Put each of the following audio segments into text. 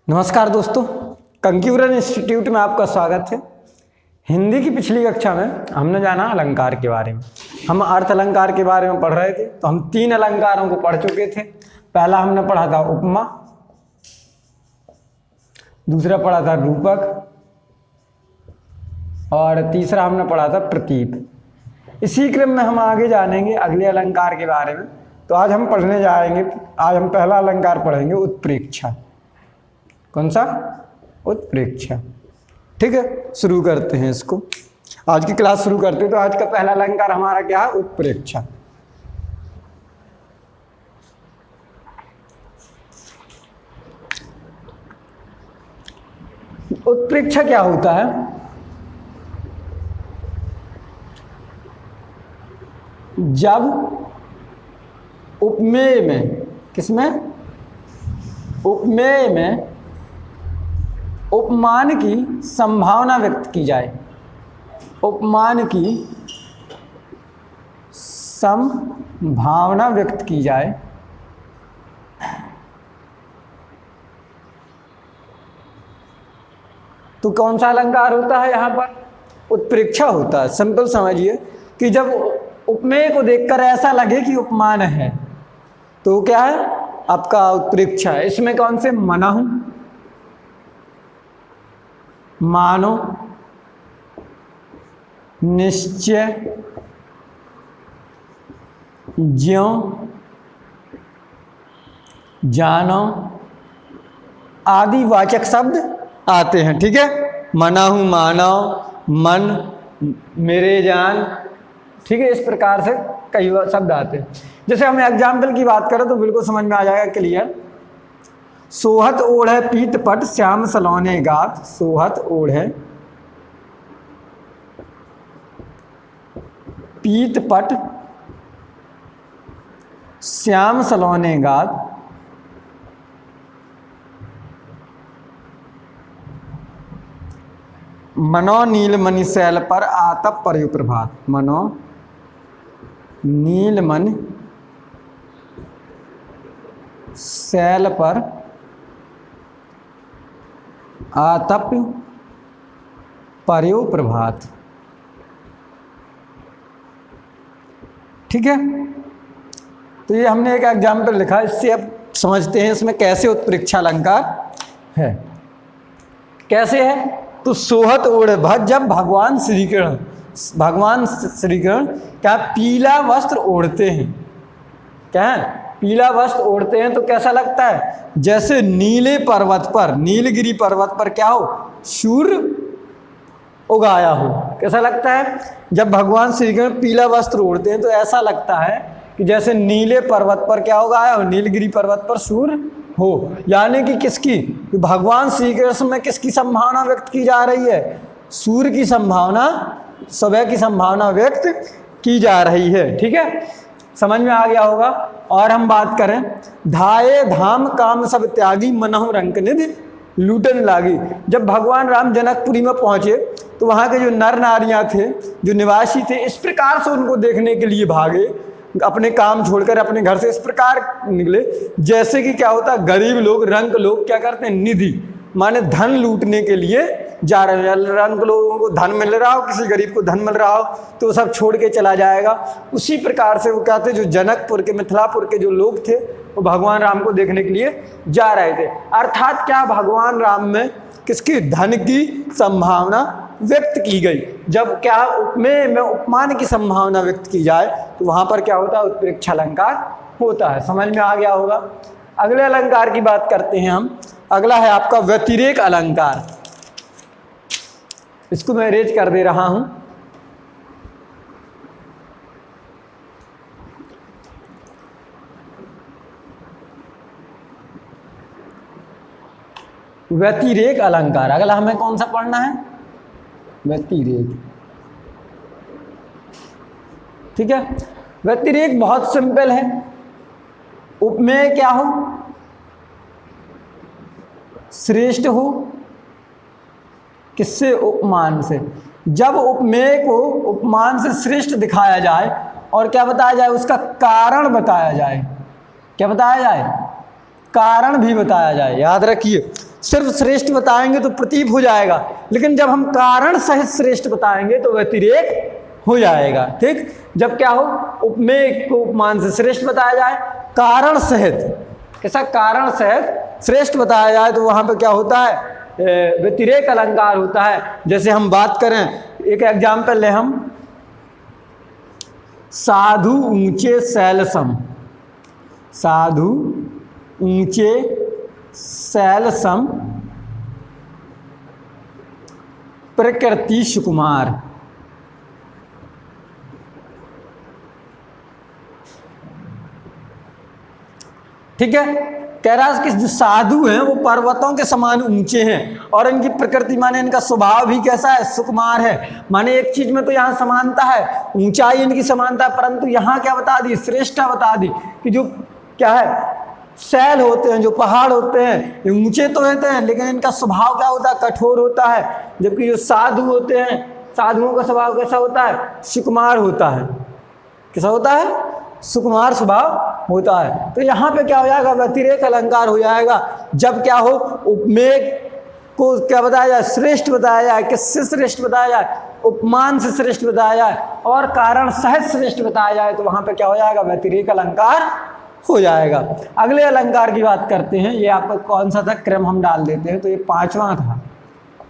नमस्कार दोस्तों, कंक्यूरन इंस्टीट्यूट में आपका स्वागत है। हिंदी की पिछली कक्षा में हमने जाना अलंकार के बारे में। हम अर्थ अलंकार के बारे में पढ़ रहे थे, तो हम 3 अलंकारों को पढ़ चुके थे। पहला हमने पढ़ा था उपमा, दूसरा पढ़ा था रूपक और तीसरा हमने पढ़ा था प्रतीक। इसी क्रम में हम आगे जानेंगे अगले अलंकार के बारे में। तो आज हम पढ़ने जाएंगे, आज हम पहला अलंकार पढ़ेंगे उत्प्रेक्षा। कौन सा? उत्प्रेक्षा। ठीक है, शुरू करते हैं इसको। आज की क्लास शुरू करते हैं। तो आज का पहला अलंकार हमारा क्या है? उत्प्रेक्षा। उत्प्रेक्षा क्या होता है? जब उपमेय में, किसमें? उपमेय में उपमान की संभावना व्यक्त की जाए। उपमान की संभावना व्यक्त की जाए तो कौन सा अलंकार होता है? यहाँ पर उत्प्रेक्षा होता है। सिंपल समझिए कि जब उपमेय को देखकर ऐसा लगे कि उपमान है तो क्या है? आपका उत्प्रेक्षा है। इसमें कौन से? मनहु, मानो, निश्चय, ज्यों, जानो आदि वाचक शब्द आते हैं। ठीक है, मनहु, मानो, मन, मेरे जान। ठीक है, इस प्रकार से कई शब्द आते हैं। जैसे हम एग्जाम्पल की बात करें तो बिल्कुल समझ में आ जाएगा, क्लियर। सोहत ओढ़े पीत पट श्याम सलोने गात। सोहत ओढ़े पीत पट श्याम सलोने गात। मनो नीलमणि शैल पर आतप पर्यु प्रभात। मनो नीलमणि शैल पर आतप पर्यो प्रभात। ठीक है, तो ये हमने एक एग्जाम्पल लिखा, इससे अब समझते हैं इसमें कैसे उत्प्रेक्षा अलंकार है। कैसे है? तो सोहत ओढ़े भज, जब भगवान श्री कृष्ण क्या पीला वस्त्र ओढ़ते हैं। क्या है? पीला वस्त्र ओढ़ते हैं तो कैसा लगता है? जैसे नीले पर्वत पर, नीलगिरी पर्वत पर क्या हो? सूर्य उगाया हो। कैसा लगता है? जब भगवान श्री कृष्ण पीला वस्त्र ओढ़ते हैं तो ऐसा लगता है कि जैसे नीले पर्वत पर क्या उगाया हो? नीलगिरी पर्वत पर सूर्य हो। यानी कि किसकी? भगवान श्री कृष्ण में किसकी संभावना व्यक्त की जा रही है? सूर्य की संभावना, सुबह की संभावना व्यक्त की जा रही है। ठीक है, समझ में आ गया होगा। और हम बात करें, धाये धाम काम सब त्यागी मनहु रंक निधि लूटन लागी। जब भगवान राम जनकपुरी में पहुंचे तो वहाँ के जो नर नारियां थे, जो निवासी थे, इस प्रकार से उनको देखने के लिए भागे, अपने काम छोड़कर अपने घर से इस प्रकार निकले जैसे कि क्या होता है? गरीब लोग, रंक लोग क्या करते हैं? निधि माने धन लूटने के लिए जा रहे हैं। रंक लोगों को धन मिल रहा हो, किसी गरीब को धन मिल रहा हो तो सब छोड़ के चला जाएगा। उसी प्रकार से वो कहते, जो जनकपुर के, मिथिलापुर के जो लोग थे वो भगवान राम को देखने के लिए जा रहे थे। अर्थात क्या? भगवान राम में किसकी? धन की संभावना व्यक्त की गई। जब क्या उपमेय में उपमान की संभावना व्यक्त की जाए तो वहां पर क्या होता है? उत्प्रेक्षा अलंकार होता है। समझ में आ गया होगा। अगले अलंकार की बात करते हैं हम। अगला है आपका व्यतिरेक अलंकार। इसको मैं अरेंज कर दे रहा हूं। व्यतिरेक अलंकार अगला हमें कौन सा पढ़ना है? व्यतिरेक। ठीक है, व्यतिरेक बहुत सिंपल है। उपमेय क्या हो? श्रेष्ठ हो। किससे? उपमान से। जब उपमेय को उपमान से श्रेष्ठ दिखाया जाए और क्या बताया जाए? उसका कारण बताया जाए। क्या बताया जाए? कारण भी बताया जाए। याद रखिए, सिर्फ श्रेष्ठ बताएंगे तो प्रतीप हो जाएगा, लेकिन जब हम कारण सहित श्रेष्ठ बताएंगे तो व्यतिरेक हो जाएगा। ठीक, जब क्या हो, उपमेय को उपमान से श्रेष्ठ बताया जाए, कारण सहित, कैसा कारण सहित श्रेष्ठ बताया जाए तो वहां पे क्या होता है, व्यतिरेक अलंकार होता है। जैसे हम बात करें, एक एग्जाम्पल ले हम, साधु ऊंचे शैलसम, साधु ऊंचे शैलसम प्रकृति सुकुमार। ठीक है, कह रहा है कि जो साधु हैं वो पर्वतों के समान ऊंचे हैं और इनकी प्रकृति माने इनका स्वभाव भी कैसा है, सुकुमार है। माने एक चीज में तो यहाँ समानता है, ऊंचाई इनकी समानता, परंतु यहाँ क्या बता दी, श्रेष्ठता बता दी कि जो क्या है, शैल होते हैं, जो पहाड़ होते हैं, ये ऊंचे तो होते हैं लेकिन इनका स्वभाव क्या होता है, कठोर होता है। जबकि जो साधु होते हैं, साधुओं का स्वभाव कैसा होता है, सुकुमार होता है। कैसा होता है, सुकुमार स्वभाव होता है। तो यहाँ पे क्या हो जाएगा, व्यतिरेक अलंकार हो जाएगा। जब क्या हो, उपमेय को क्या बताया जाए, श्रेष्ठ बताया जाए, किससे श्रेष्ठ बताया जाए, उपमान से श्रेष्ठ बताया जाए और कारण सहित श्रेष्ठ बताया जाए तो वहाँ पे क्या हो जाएगा, व्यतिरेक अलंकार हो जाएगा। अगले अलंकार की बात करते हैं। ये आपका कौन सा था, क्रम हम डाल देते हैं। तो ये 5वां था।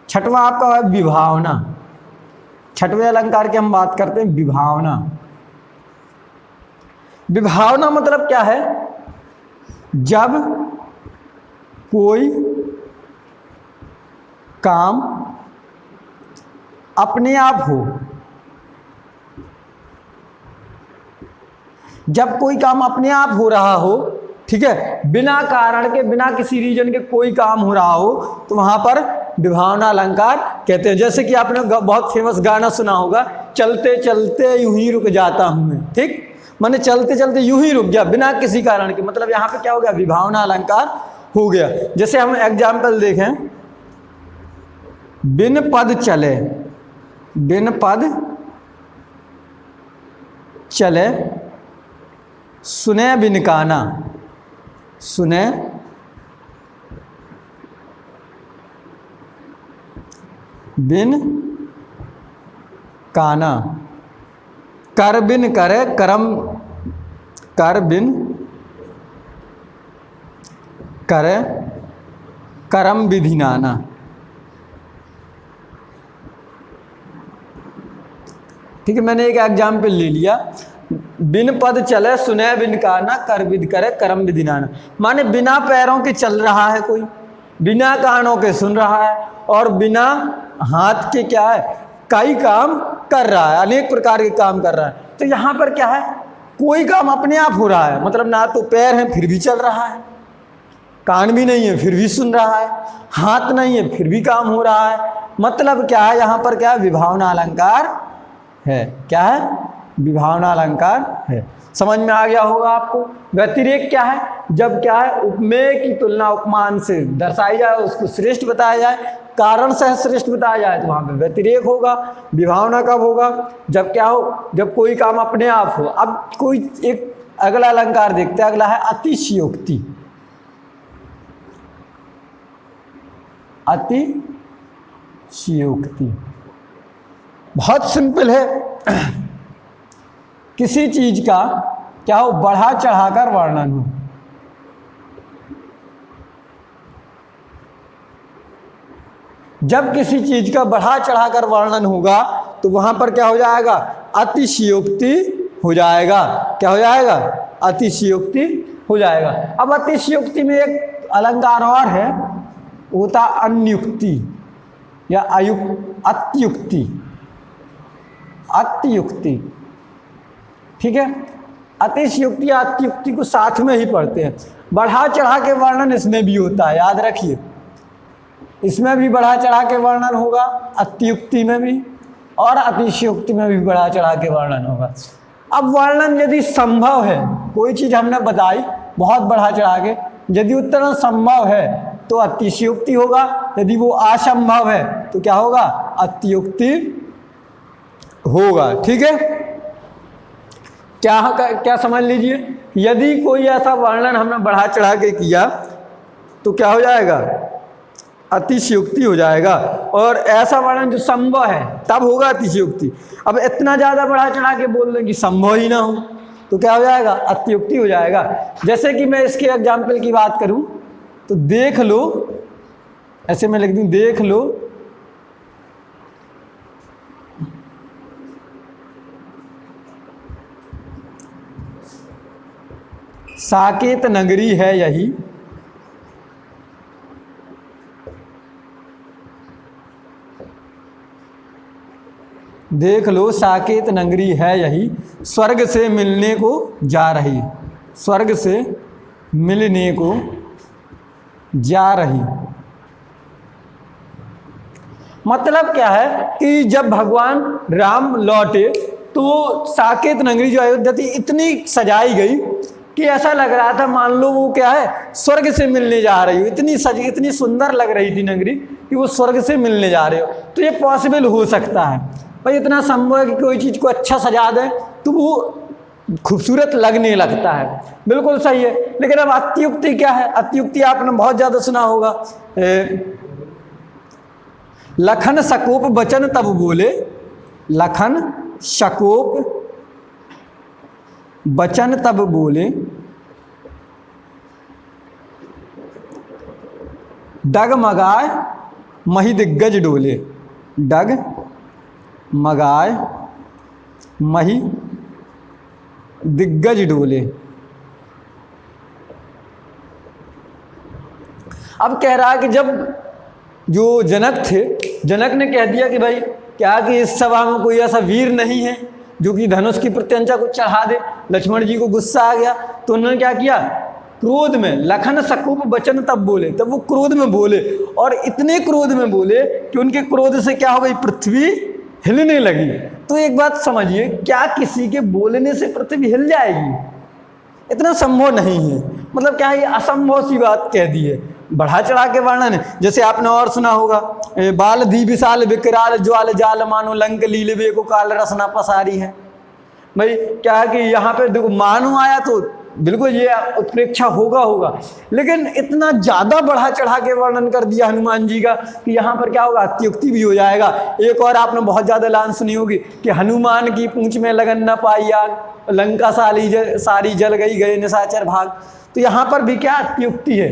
6वां आपका है विभावना। 6वें अलंकार की हम बात करते हैं, विभावना। विभावना मतलब क्या है, जब कोई काम अपने आप हो, जब कोई काम अपने आप हो रहा हो, ठीक है, बिना कारण के, बिना किसी रीजन के कोई काम हो रहा हो तो वहां पर विभावना अलंकार कहते हैं। जैसे कि आपने बहुत फेमस गाना सुना होगा, चलते चलते यूं ही रुक जाता हूं मैं। ठीक, माने चलते चलते यूं ही रुक गया बिना किसी कारण के, मतलब यहाँ पे क्या हो गया, विभावना अलंकार हो गया। जैसे हम एग्जाम्पल देखें, बिन पद चले, बिन पद चले सुने बिन काना, सुने बिन काना, कर बिन करे करम, कर बिन करे करम विधि नाना। ठीक है, मैंने एक एग्जाम्पल ले लिया, बिन पद चले सुने बिन काना, कर विधि करे करम विधि नाना। माने बिना पैरों के चल रहा है कोई, बिना कानों के सुन रहा है और बिना हाथ के क्या है, कई काम कर रहा है, अनेक प्रकार के काम कर रहा है। तो यहाँ पर क्या है, कोई काम अपने आप हो रहा है, मतलब ना तो पैर हैं फिर भी चल रहा है, कान भी नहीं है फिर भी सुन रहा है, हाथ नहीं है फिर भी काम हो रहा है। मतलब क्या है, यहाँ पर क्या है, विभावना अलंकार है। क्या है, विभावना अलंकार है। समझ में आ गया होगा आपको। व्यतिरेक क्या है, जब क्या है, उपमेय की तुलना उपमान से दर्शाई जाए, उसको श्रेष्ठ बताया जाए, कारण से श्रेष्ठ बताया जाए तो वहाँ पे व्यतिरेक होगा। विभावना कब होगा, जब क्या हो, जब कोई काम अपने आप हो। अब कोई एक अगला अलंकार देखते हैं, अगला है अतिशयोक्ति। अतिशयोक्ति बहुत सिंपल है, किसी चीज का क्या हो, बढ़ा चढ़ाकर वर्णन हो। जब किसी चीज का बढ़ा चढ़ाकर वर्णन होगा तो वहां पर क्या हो जाएगा, अतिशयोक्ति हो जाएगा। क्या हो जाएगा, अतिशयोक्ति हो जाएगा। अब अतिशयोक्ति में एक अलंकार और है, होता अन्युक्ति या अत्युक्ति। अत्युक्ति, ठीक है, अतिशयोक्ति या अत्युक्ति को साथ में ही पढ़ते हैं। बढ़ा चढ़ा के वर्णन इसमें भी होता है, याद रखिए, इसमें भी बढ़ा चढ़ा के वर्णन होगा, अत्युक्ति में भी, और अतिशयोक्ति में भी बढ़ा चढ़ा के वर्णन होगा। अब वर्णन यदि संभव है, कोई चीज हमने बताई बहुत बढ़ा चढ़ा के, यदि उत्तर संभव है तो अतिशयोक्ति होगा, यदि वो असंभव है तो क्या होगा, अत्युक्ति होगा। ठीक है, क्या समझ लीजिए, यदि कोई ऐसा वर्णन हमने बढ़ा चढ़ा के किया तो क्या हो जाएगा, अतिशयोक्ति हो जाएगा। और ऐसा वर्णन जो संभव है तब होगा अतिशयोक्ति। अब इतना ज़्यादा बढ़ा चढ़ा के बोल दें कि संभव ही ना हो तो क्या हो जाएगा, अत्युक्ति हो जाएगा। जैसे कि मैं इसके एग्जाम्पल की बात करूं तो देख लो, ऐसे मैं लिख दूं देख लो साकेत नगरी है यही, देख लो साकेत नगरी है यही, स्वर्ग से मिलने को जा रही, स्वर्ग से मिलने को जा रही। मतलब क्या है कि जब भगवान राम लौटे तो साकेत नगरी जो अयोध्या थी इतनी सजाई गई कि ऐसा लग रहा था मान लो वो क्या है स्वर्ग से मिलने जा रही हो, इतनी सज इतनी सुंदर लग रही थी नगरी कि वो स्वर्ग से मिलने जा रहे हो। तो ये पॉसिबल हो सकता है भाई, इतना संभव है कि कोई चीज़ को अच्छा सजा दे तो वो खूबसूरत लगने लगता है, बिल्कुल सही है। लेकिन अब अत्युक्ति क्या है, अत्युक्ति आपने बहुत ज़्यादा सुना होगा, लखन शकोप बचन तब बोले, लखन शकोप बचन तब बोले, डगमगाए मही दिग्गज डोले, डग मगाए मही दिग्गज डोले। अब कह रहा है कि जब जो जनक थे, जनक ने कह दिया कि भाई क्या कि इस सभा में कोई ऐसा वीर नहीं है जो कि धनुष की प्रत्यंचा को चढ़ा दे। लक्ष्मण जी को गुस्सा आ गया तो उन्होंने क्या किया, क्रोध में लखन शकोप बचन तब बोले, तब वो क्रोध में बोले और इतने क्रोध में बोले कि उनके क्रोध से क्या हो गई, पृथ्वी हिलने लगी। तो एक बात समझिए, क्या किसी के बोलने से पृथ्वी हिल जाएगी? इतना संभव नहीं है। मतलब क्या ये असंभव सी बात कह दी है, बढ़ा चढ़ा के वर्णन है। जैसे आपने और सुना होगा, बाल धी विशाल विकराल ज्वाल जाल मानो लंक लीलवे को काल रसना पसारी है। भाई क्या है कि यहाँ पे देखो मानो आया तो बिल्कुल ये उत्प्रेक्षा होगा, लेकिन इतना ज़्यादा बढ़ा चढ़ा के वर्णन कर दिया हनुमान जी का कि यहाँ पर क्या होगा, अत्युक्ति भी हो जाएगा। एक और आपने बहुत ज़्यादा लाइन सुनी होगी कि हनुमान की पूंछ में लगन न पाई आग, लंका सारी जल गई गए निशाचर भाग। तो यहाँ पर भी क्या अत्युक्ति है,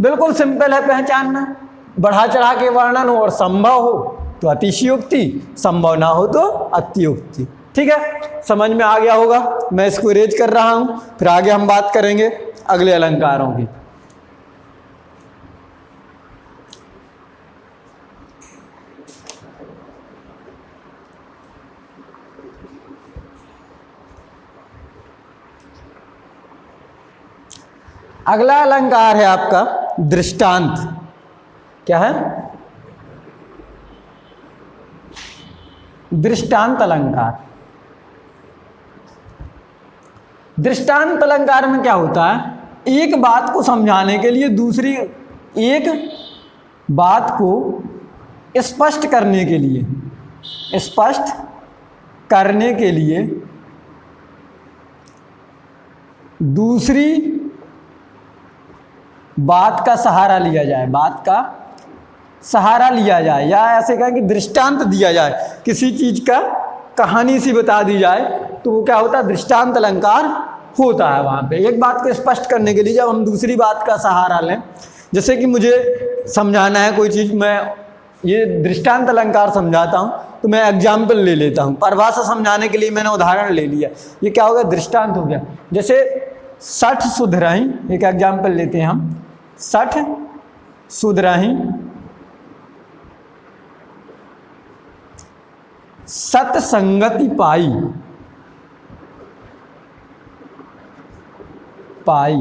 बिल्कुल सिंपल है पहचानना। बढ़ा चढ़ा के वर्णन हो और संभव हो तो अतिशयोक्ति, संभव ना हो तो अत्युक्ति। ठीक है, समझ में आ गया होगा। मैं इसको इरेज कर रहा हूं, फिर आगे हम बात करेंगे अगले अलंकारों की। अगला अलंकार है आपका दृष्टांत। क्या है? दृष्टांत अलंकार। दृष्टांत अलंकार में क्या होता है, एक बात को समझाने के लिए दूसरी एक बात को स्पष्ट करने के लिए, स्पष्ट करने के लिए दूसरी बात का सहारा लिया जाए, बात का सहारा लिया जाए, या ऐसे कहें कि दृष्टांत दिया जाए, किसी चीज का कहानी सी बता दी जाए तो वो क्या होता है, दृष्टांत अलंकार होता है। वहाँ पे एक बात को स्पष्ट करने के लिए जब हम दूसरी बात का सहारा लें, जैसे कि मुझे समझाना है कोई चीज़, मैं ये दृष्टांत अलंकार समझाता हूँ तो मैं एग्जाम्पल ले लेता हूँ, परिभाषा समझाने के लिए मैंने उदाहरण ले लिया, ये क्या हो गया, दृष्टांत हो गया। जैसे 60 सुधराही, एक एग्जाम्पल लेते हैं हम, 60 सुधराही सतसंगति पाई, पाई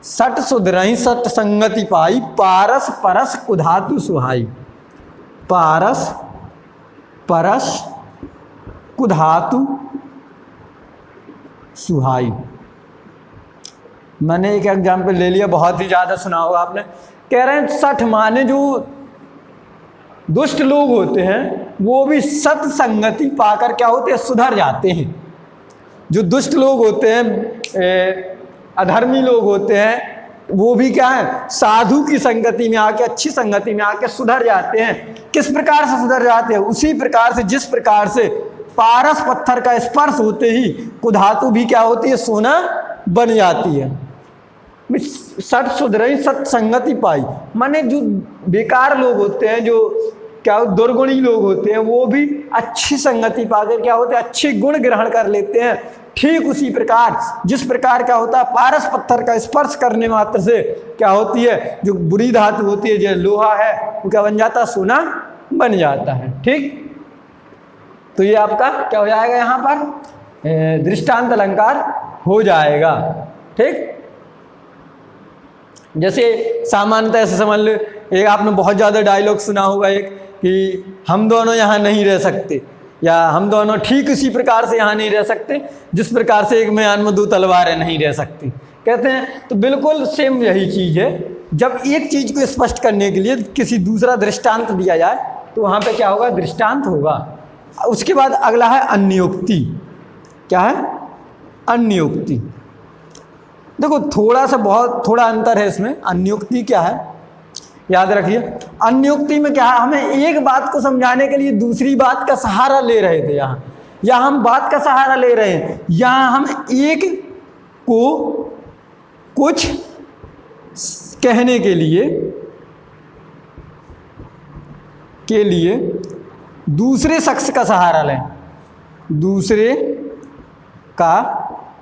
60 सुधराही सतसंगति पाई, पारस परस कुधातु सुहाई, पारस परस कुधातु सुहाई। मैंने एक एग्जाम्पल ले लिया, बहुत ही ज़्यादा सुना होगा आपने। कह रहे हैं 60 माने जो दुष्ट लोग होते हैं वो भी सत्संगति पाकर क्या होते हैं, सुधर जाते हैं। जो दुष्ट लोग होते हैं, अधर्मी लोग होते हैं, वो भी क्या है, साधु की संगति में आके, अच्छी संगति में आके सुधर जाते हैं। किस प्रकार से सुधर जाते हैं? उसी प्रकार से जिस प्रकार से पारस पत्थर का स्पर्श होते ही कुधातु भी क्या होती है, सोना बन जाती है। सत सुधरई सत्संगति पाई, माने जो बेकार लोग होते हैं, जो क्या दुर्गुणी लोग होते हैं, वो भी अच्छी संगति पाकर क्या होते हैं, अच्छे गुण ग्रहण कर लेते हैं। ठीक उसी प्रकार जिस प्रकार क्या होता है, पारस पत्थर का स्पर्श करने मात्र से क्या होती है, जो बुरी धातु होती है, जो लोहा है, वो क्या बन जाता है, सोना बन जाता है। ठीक, तो ये आपका क्या हो जाएगा, यहाँ पर दृष्टांत अलंकार हो जाएगा। ठीक, जैसे सामान्यतः ऐसे समझ लो, एक आपने बहुत ज़्यादा डायलॉग सुना होगा एक, कि हम दोनों यहाँ नहीं रह सकते, या हम दोनों ठीक इसी प्रकार से यहाँ नहीं रह सकते जिस प्रकार से एक म्यान में दो तलवारें नहीं रह सकती, कहते हैं। तो बिल्कुल सेम यही चीज़ है, जब एक चीज़ को स्पष्ट करने के लिए किसी दूसरा दृष्टांत दिया जाए तो वहाँ पे क्या होगा, दृष्टांत होगा। उसके बाद अगला है अन्योक्ति। क्या है, अन्योक्ति। देखो थोड़ा अंतर है इसमें। अन्योक्ति क्या है, याद रखिए, अन्योक्ति में क्या है, हमें एक बात को समझाने के लिए दूसरी बात का सहारा ले रहे थे। यहाँ हम बात का सहारा ले रहे हैं, यहाँ हम एक को कुछ कहने के लिए दूसरे शख्स का सहारा लें, दूसरे का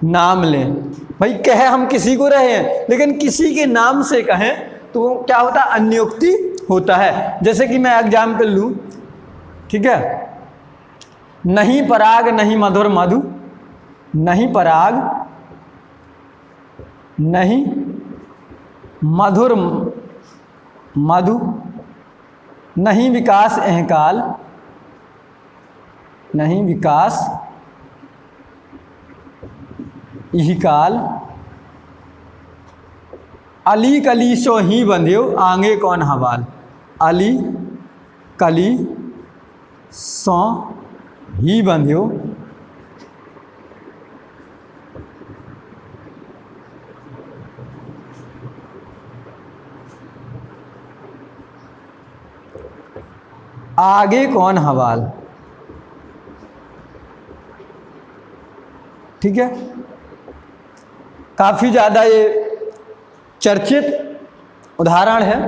नाम लें। भाई कहे हम किसी को रहे हैं, लेकिन किसी के नाम से कहें तो वो क्या होता है, अन्योक्ति होता है। जैसे कि मैं एग्जाम्पल लूँ, ठीक है, नहीं पराग नहीं मधुर मधु, नहीं पराग नहीं मधुर मधु, नहीं विकास अहकाल, नहीं विकास यही काल, अली कली सो ही बंध्यो आगे कौन हवाल। अली कली सो ही बंध्यो आगे कौन हवाल। ठीक है, काफ़ी ज़्यादा ये चर्चित उदाहरण है।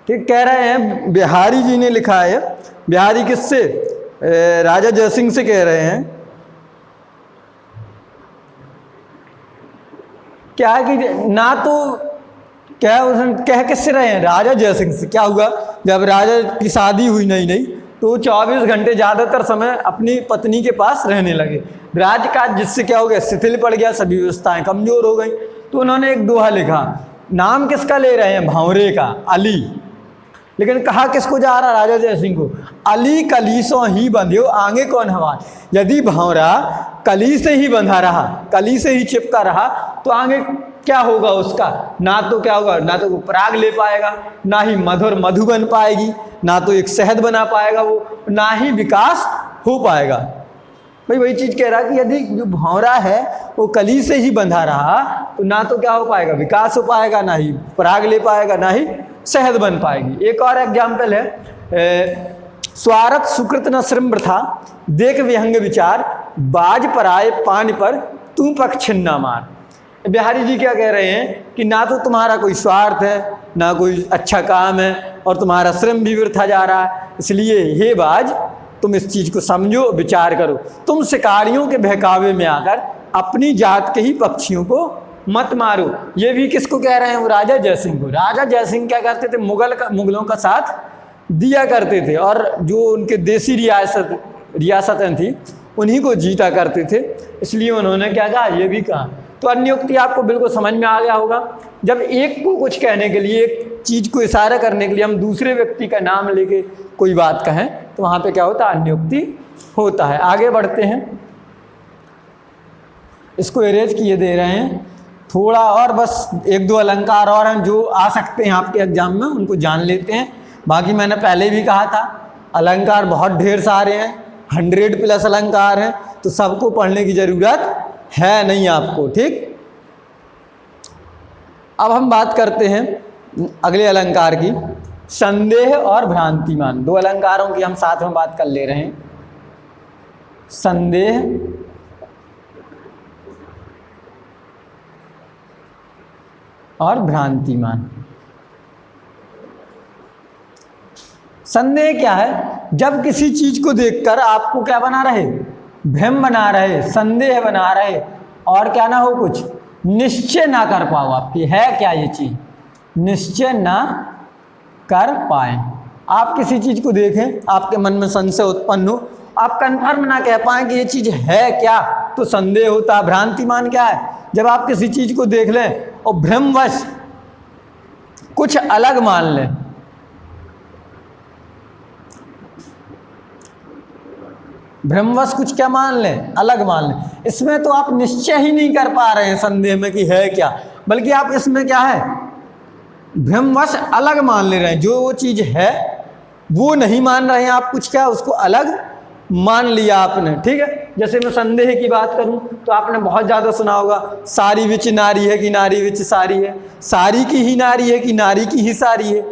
ठीक, कह रहे हैं, बिहारी जी ने लिखा है। बिहारी किससे, राजा जयसिंह से कह रहे हैं। क्या है कि ना तो क्या कह किससे रहे हैं, राजा जयसिंह से। क्या हुआ, जब राजा की शादी हुई नहीं तो 24 घंटे ज़्यादातर समय अपनी पत्नी के पास रहने लगे। राजकाज जिससे क्या हो गया, शिथिल पड़ गया, सभी व्यवस्थाएं कमज़ोर हो गई। तो उन्होंने एक दोहा लिखा, नाम किसका ले रहे हैं, भंवरे का, अली। लेकिन कहा किसको जा रहा, राजा जयसिंह को। अली कलीसों ही बंध्यो आगे कौन हवाल। यदि भंवरा कली से ही बंधा रहा, कली से ही चिपका रहा, तो आगे क्या होगा उसका, ना तो क्या होगा, ना तो वो पराग ले पाएगा, ना ही मधुर मधु बन पाएगी, ना तो एक शहद बना पाएगा वो, ना ही विकास हो पाएगा। भाई वही चीज़ कह रहा कि यदि जो भंवरा है वो कली से ही बंधा रहा, तो ना तो क्या हो पाएगा, विकास हो पाएगा, ना ही पराग ले पाएगा, ना ही शहद बन पाएगी। एक और एग्जाम्पल है, स्वार्थ सुकृत न श्रम वृथा, देख विहंग विचार, बाज पराए पान पर तू पख छिन्ना मार। बिहारी जी क्या कह रहे हैं कि ना तो तुम्हारा कोई स्वार्थ है, ना कोई अच्छा काम है, और तुम्हारा श्रम भी वृथा जा रहा है। इसलिए हे बाज, तुम इस चीज़ को समझो, विचार करो। तुम शिकारियों के बहकावे में आकर अपनी जात के ही पक्षियों को मत मारो। ये भी किसको कह रहे हैं, वो राजा जयसिंह को। राजा जयसिंह क्या करते थे, मुगलों का साथ दिया करते थे, और जो उनके देसी रियासतें थी उन्हीं को जीता करते थे। इसलिए उन्होंने क्या कहा, ये भी कहा। तो अन्योक्ति आपको बिल्कुल समझ में आ गया होगा। जब एक को कुछ कहने के लिए, एक चीज़ को इशारा करने के लिए हम दूसरे व्यक्ति का नाम लेके कोई बात कहें, तो वहाँ पे क्या होता है, अन्योक्ति होता है। आगे बढ़ते हैं, इसको एरेज किए दे रहे हैं। थोड़ा और बस एक दो अलंकार और हैं जो आ सकते हैं आपके एग्जाम में, उनको जान लेते हैं। बाकी मैंने पहले भी कहा था, अलंकार बहुत ढेर सारे हैं, 100+ अलंकार हैं, तो सबको पढ़ने की ज़रूरत है नहीं आपको। ठीक, अब हम बात करते हैं अगले अलंकार की, संदेह और भ्रांतिमान। दो अलंकारों की हम साथ में बात कर ले रहे हैं, संदेह और भ्रांतिमान। संदेह क्या है? जब किसी चीज को देखकर आपको क्या बना रहे, भ्रम बना रहे, संदेह बना रहे, और क्या ना हो, कुछ निश्चय ना कर पाओ आपकी है क्या ये चीज, निश्चय ना कर पाए। आप किसी चीज को देखें, आपके मन में संशय उत्पन्न हो, आप कंफर्म ना कह पाए कि ये चीज है क्या, तो संदेह होता। भ्रांतिमान क्या है? जब आप किसी चीज को देख लें और भ्रमवश कुछ अलग मान लें, भ्रमवश कुछ क्या मान लें, अलग मान लें, इसमें तो आप निश्चय ही नहीं कर पा रहे हैं संदेह में कि है क्या, बल्कि आप इसमें क्या है, भ्रमवश अलग मान ले रहे हैं। जो वो चीज है वो नहीं मान रहे हैं आप, कुछ क्या उसको अलग मान लिया आपने। ठीक है, जैसे मैं संदेह की बात करूं तो आपने बहुत ज़्यादा सुना होगा, सारी विच नारी है कि नारी विच सारी है, सारी की ही नारी है कि नारी की ही सारी है।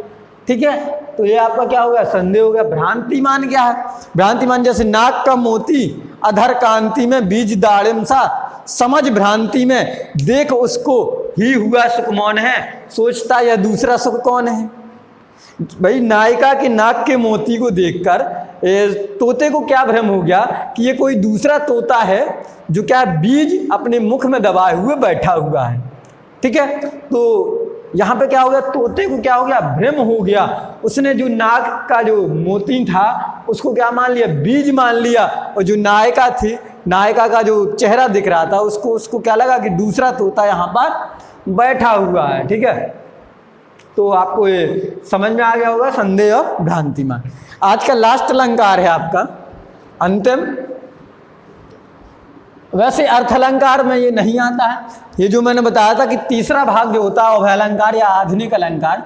ठीक है, तो ये आपका क्या हो गया, संदेह हो गया। भ्रांतिमान क्या है? भ्रांतिमान जैसे नाक का मोती अधर कांति में बीज दाड़िम सा, समझ भ्रांति में देख उसको ही हुआ सुख मौन है, सोचता यह दूसरा सुख कौन है। भाई नायिका के नाक के मोती को देखकर तोते को क्या भ्रम हो गया कि ये कोई दूसरा तोता है जो क्या बीज अपने मुख में दबाए हुए बैठा हुआ है। ठीक है, तो यहाँ पे क्या हो गया, तोते को क्या हो गया, भ्रम हो गया। उसने जो नाक का जो मोती था उसको क्या मान लिया, बीज मान लिया, और जो नायिका थी, नायिका का जो चेहरा दिख रहा था उसको क्या लगा कि दूसरा तोता यहाँ पर बैठा हुआ है। ठीक है, तो आपको ये समझ में आ गया होगा संदेह और भ्रांतिमान। आज का लास्ट अलंकार है आपका अंतिम। वैसे अर्थ अलंकार में ये नहीं आता है, ये जो मैंने बताया था कि तीसरा भाग जो होता है अभय अलंकार या आधुनिक अलंकार,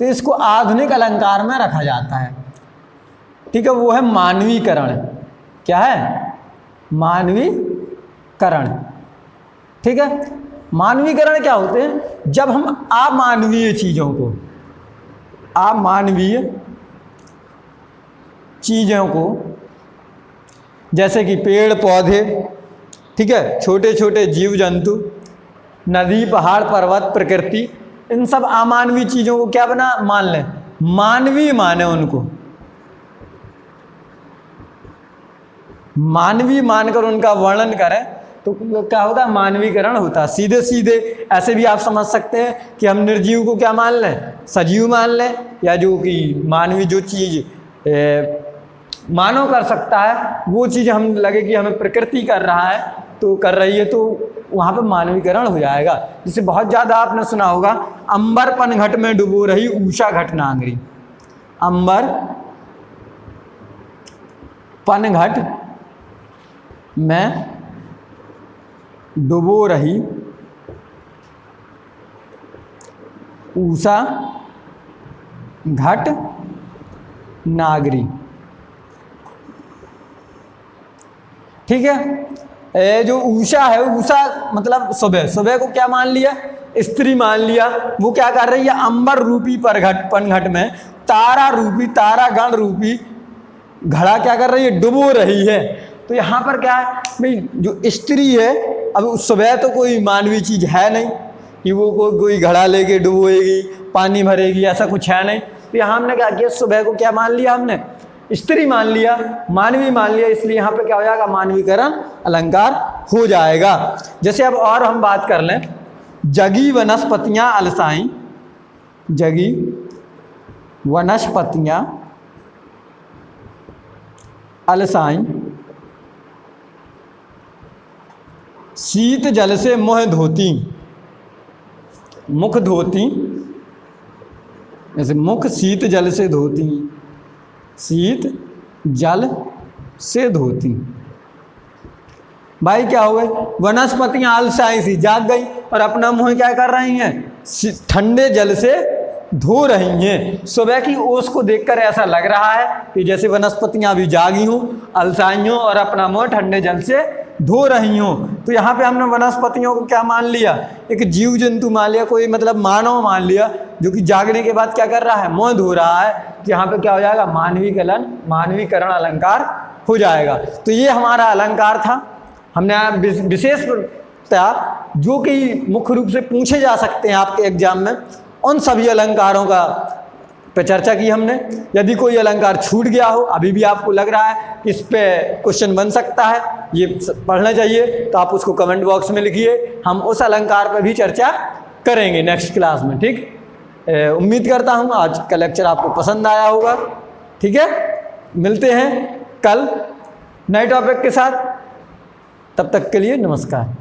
तो इसको आधुनिक अलंकार में रखा जाता है। ठीक है, वो है मानवीकरण। क्या है? मानवीकरण। ठीक है, मानवीकरण क्या होते हैं? जब हम अमानवीय चीज़ों को, अमानवीय चीज़ों को, जैसे कि पेड़ पौधे, ठीक है, छोटे छोटे जीव जंतु, नदी पहाड़ पर्वत प्रकृति, इन सब अमानवीय चीज़ों को क्या बना मान लें, मानवीय माने उनको, मानवीय मानकर उनका वर्णन करें तो क्या होता है, मानवीकरण होता है। सीधे सीधे ऐसे भी आप समझ सकते हैं कि हम निर्जीव को क्या मान लें, सजीव मान लें, या जो कि मानवीय जो चीज़ मानव कर सकता है वो चीज़ हम लगे कि हमें प्रकृति कर रहा है तो कर रही है, तो वहाँ पे मानवीकरण हो जाएगा। जिसे बहुत ज़्यादा आपने सुना होगा, अंबर पनघट में डुबो रही ऊषा घट नांगरी। अंबर पनघट में डुबो रही ऊषा घट नागरी। ठीक है, जो ऊषा है, ऊषा मतलब सुबह, सुबह को क्या मान लिया, स्त्री मान लिया। वो क्या कर रही है, अंबर रूपी पनघट में तारा रूपी, तारा गण रूपी घड़ा क्या कर रही है, डुबो रही है। तो यहाँ पर क्या है भाई, जो स्त्री है, अब सुबह तो कोई मानवीय चीज़ है नहीं कि वो कोई घड़ा लेके डुबोएगी, पानी भरेगी, ऐसा कुछ है नहीं। तो यहाँ हमने क्या किया, सुबह को क्या मान लिया, हमने स्त्री मान लिया, मानवीय मान लिया, इसलिए यहाँ पे क्या हो जाएगा, मानवीकरण अलंकार हो जाएगा। जैसे अब और हम बात कर लें, जगी वनस्पतियाँ अलसाई, जगी वनस्पतियाँ अलसाई, शीत जल से मुँह धोती, मुख धोती, जैसे मुख शीत जल से धोती, शीत जल से धोती। भाई क्या हो गए, वनस्पतियाँ अलसाई सी जाग गई और अपना मुँह क्या कर रही हैं, ठंडे जल से धो रही हैं। सुबह की ओस को देखकर ऐसा लग रहा है कि जैसे वनस्पतियाँ भी जागी हों, अलसाई हों और अपना मुँह ठंडे जल से धो रही हो। तो यहाँ पे हमने वनस्पतियों को क्या मान लिया, एक जीव जंतु मान लिया, कोई मतलब मानव मान लिया, जो कि जागने के बाद क्या कर रहा है, मुँह धो रहा है। तो यहाँ पे क्या हो जाएगा, मानवीकरण अलंकार हो जाएगा। तो ये हमारा अलंकार था। हमने विशेषता जो कि मुख्य रूप से पूछे जा सकते हैं आपके एग्जाम में, उन सभी अलंकारों का पे चर्चा की हमने। यदि कोई अलंकार छूट गया हो, अभी भी आपको लग रहा है इस पे क्वेश्चन बन सकता है, ये पढ़ना चाहिए, तो आप उसको कमेंट बॉक्स में लिखिए। हम उस अलंकार पर भी चर्चा करेंगे नेक्स्ट क्लास में। ठीक, उम्मीद करता हूँ आज का लेक्चर आपको पसंद आया होगा। ठीक है, मिलते हैं कल नए टॉपिक के साथ। तब तक के लिए नमस्कार।